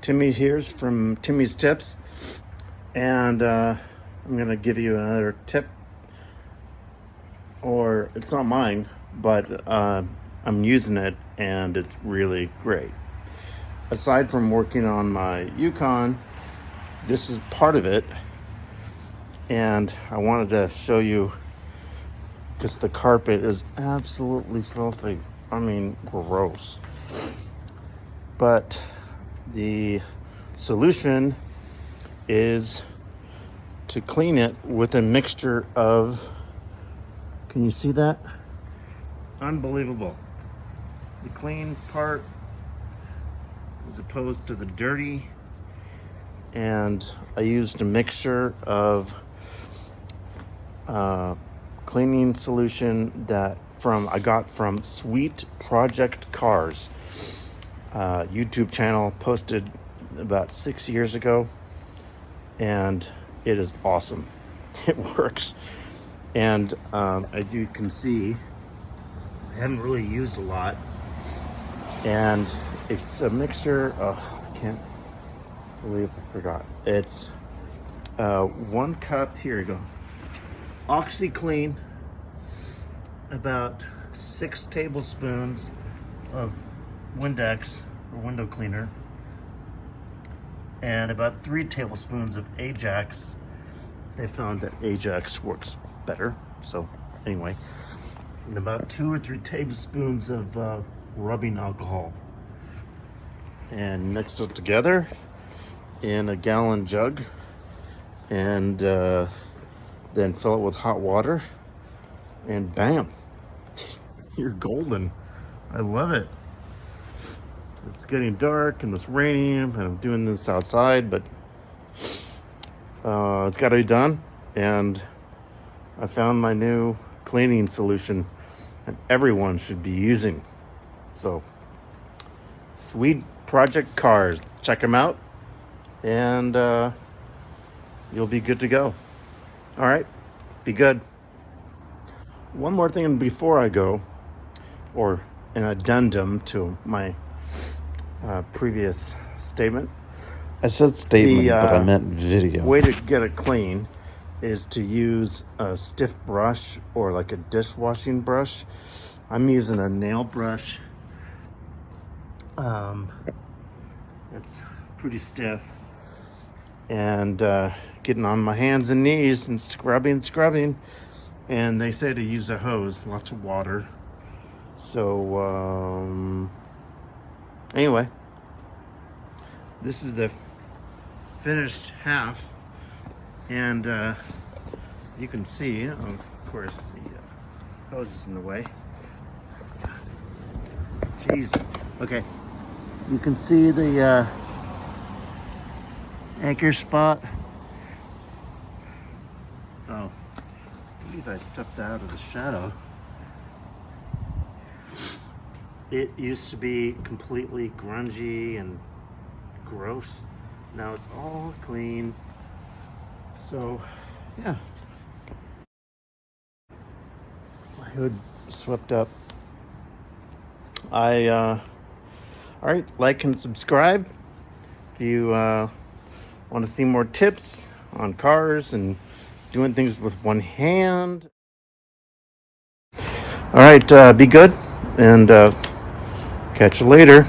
Timmy here's from Timmy's Tips, and I'm gonna give you another tip, or it's not mine, but I'm using it and it's really great. Aside from working on my Yukon, this is part of it, and I wanted to show you because the carpet is absolutely filthy. I mean, gross. But the solution is to clean it with a mixture of, can you see that? Unbelievable. The clean part as opposed to the dirty. And I used a mixture of cleaning solution that I got from Sweet Project Cars. YouTube channel, posted about 6 years ago, and it is awesome. It works, and as you can see, I haven't really used a lot, and it's a mixture of, I can't believe I forgot, it's 1 cup, here you go, Oxiclean, about 6 tablespoons of Windex or window cleaner, and about 3 tablespoons of Ajax. They found that Ajax works better, so anyway, and about 2 or 3 tablespoons of rubbing alcohol, and mix it together in a gallon jug, and then fill it with hot water, and bam, you're golden. I love it. It's getting dark and it's raining, and I'm doing this outside, but it's got to be done. And I found my new cleaning solution, and everyone should be using. So, Sweet Project Cars, check them out, and you'll be good to go. All right, be good. One more thing before I go, or an addendum to my previous statement. I said statement, but I meant video. Way to get it clean is to use a stiff brush or like a dishwashing brush. I'm using a nail brush. It's pretty stiff, and getting on my hands and knees and scrubbing, and they say to use a hose, lots of water. So anyway, this is the finished half, and you can see, of course, the hose is in the way. Jeez. Okay, you can see the anchor spot. Oh, I believe I stepped out of the shadow. It used to be completely grungy and gross. Now it's all clean. So, yeah. My hood swept up. All right, like and subscribe if you want to see more tips on cars and doing things with one hand. All right, be good, and catch you later.